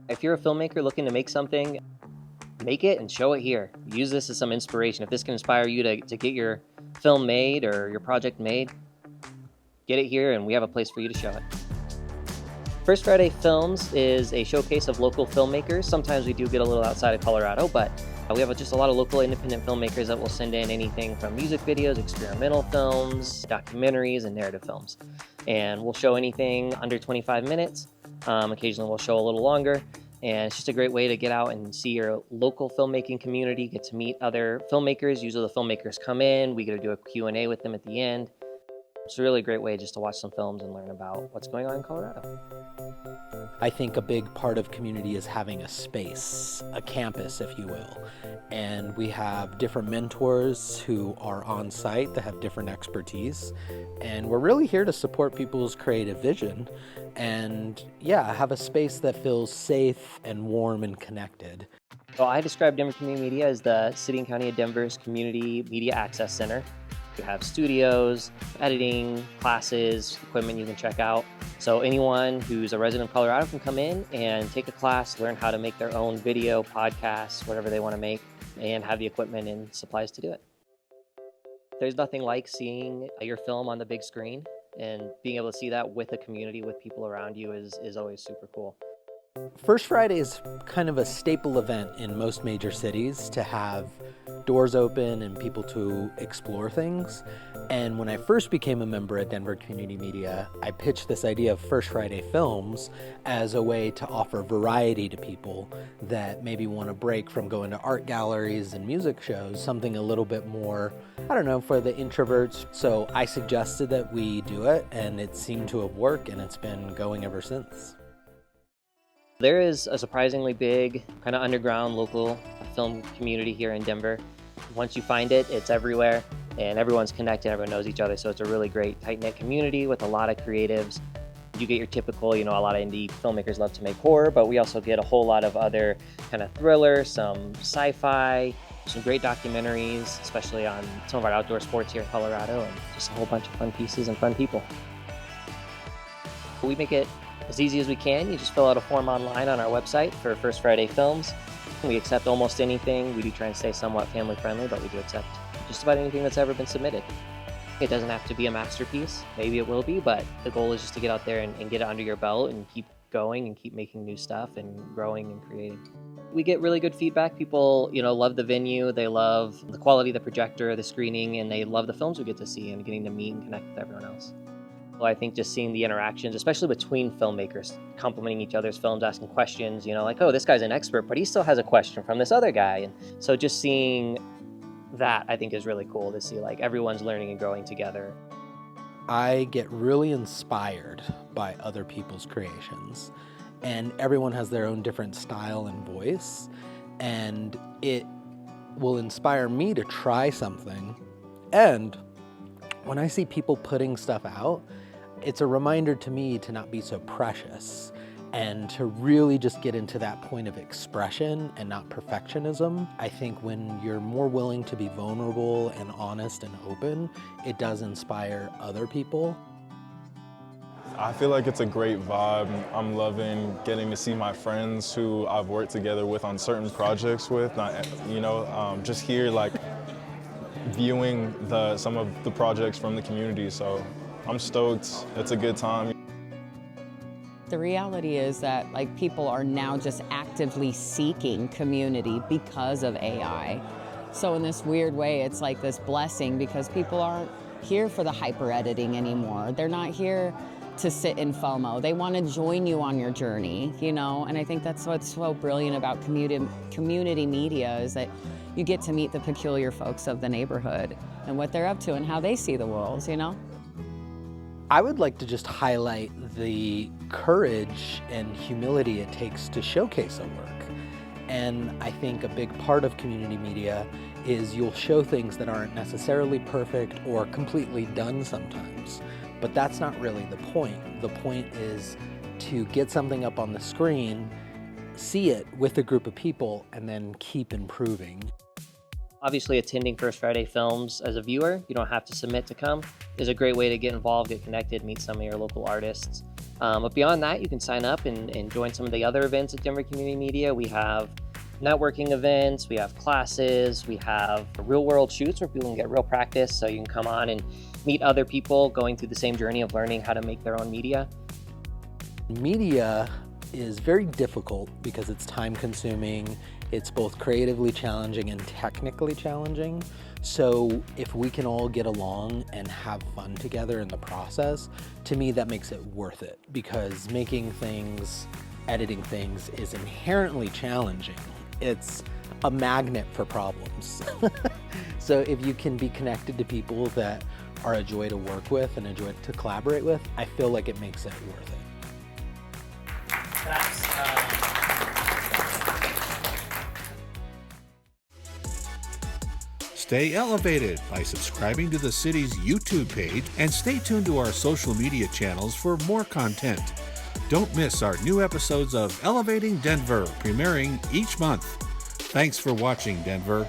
If you're a filmmaker looking to make something, make it and show it here. Use this as some inspiration. If this can inspire you to get your film made or your project made, get it here and we have a place for you to show it. First Friday Films is a showcase of local filmmakers. Sometimes we do get a little outside of Colorado, but we have just a lot of local independent filmmakers that will send in anything from music videos, experimental films, documentaries, and narrative films. And we'll show anything under 25 minutes. Occasionally we'll show a little longer. And it's just a great way to get out and see your local filmmaking community, get to meet other filmmakers. Usually the filmmakers come in, we get to do a Q&A with them at the end. It's a really great way just to watch some films and learn about what's going on in Colorado. I think a big part of community is having a space, a campus, if you will. And we have different mentors who are on site that have different expertise. And we're really here to support people's creative vision and, have a space that feels safe and warm and connected. So I describe Denver Community Media as the City and County of Denver's Community Media Access Center. We have studios, editing, classes, equipment you can check out. So anyone who's a resident of Colorado can come in and take a class, learn how to make their own video, podcasts, whatever they want to make, and have the equipment and supplies to do it. There's nothing like seeing your film on the big screen, and being able to see that with a community, with people around you is always super cool. First Friday is kind of a staple event in most major cities to have doors open and people to explore things. And when I first became a member at Denver Community Media, I pitched this idea of First Friday Films as a way to offer variety to people that maybe want to break from going to art galleries and music shows, something a little bit more, for the introverts. So I suggested that we do it, and it seemed to have worked, and it's been going ever since. There is a surprisingly big, kind of underground local film community here in Denver. Once you find it, it's everywhere, and everyone's connected, everyone knows each other, so it's a really great, tight-knit community with a lot of creatives. You get your typical, a lot of indie filmmakers love to make horror, but we also get a whole lot of other kind of thriller, some sci-fi, some great documentaries, especially on some of our outdoor sports here in Colorado, and just a whole bunch of fun pieces and fun people. We make it as easy as we can. You just fill out a form online on our website for First Friday Films. We accept almost anything. We do try and stay somewhat family friendly, but we do accept just about anything that's ever been submitted. It doesn't have to be a masterpiece. Maybe it will be, but the goal is just to get out there and get it under your belt and keep going and keep making new stuff and growing and creating. We get really good feedback. People, love the venue. They love the quality of the projector, the screening, and they love the films we get to see and getting to meet and connect with everyone else. Well, I think just seeing the interactions, especially between filmmakers, complimenting each other's films, asking questions, like, oh, this guy's an expert, but he still has a question from this other guy. And so just seeing that, I think, is really cool to see, like, everyone's learning and growing together. I get really inspired by other people's creations, and everyone has their own different style and voice, and it will inspire me to try something. And when I see people putting stuff out, it's a reminder to me to not be so precious and to really just get into that point of expression and not perfectionism. I think when you're more willing to be vulnerable and honest and open, it does inspire other people. I feel like it's a great vibe. I'm loving getting to see my friends who I've worked together with on certain projects with, just here, like, viewing some of the projects from the community, so I'm stoked. It's a good time. The reality is that people are now just actively seeking community because of AI. So in this weird way, it's like this blessing because people aren't here for the hyper editing anymore. They're not here to sit in FOMO. They want to join you on your journey, and I think that's what's so brilliant about community media is that you get to meet the peculiar folks of the neighborhood and what they're up to and how they see the world, I would like to just highlight the courage and humility it takes to showcase a work. And I think a big part of community media is you'll show things that aren't necessarily perfect or completely done sometimes. But that's not really the point. The point is to get something up on the screen, see it with a group of people, and then keep improving. Obviously, attending First Friday Films as a viewer, you don't have to submit to come, is a great way to get involved, get connected, meet some of your local artists. But beyond that, you can sign up and join some of the other events at Denver Community Media. We have networking events, we have classes, we have real-world shoots where people can get real practice, so you can come on and meet other people going through the same journey of learning how to make their own media. Media is very difficult because it's time-consuming, it's both creatively challenging and technically challenging. So if we can all get along and have fun together in the process, to me that makes it worth it, because making things, editing things is inherently challenging. It's a magnet for problems. So if you can be connected to people that are a joy to work with and a joy to collaborate with, I feel like it makes it worth it. Stay elevated by subscribing to the city's YouTube page and stay tuned to our social media channels for more content. Don't miss our new episodes of Elevating Denver, premiering each month. Thanks for watching, Denver.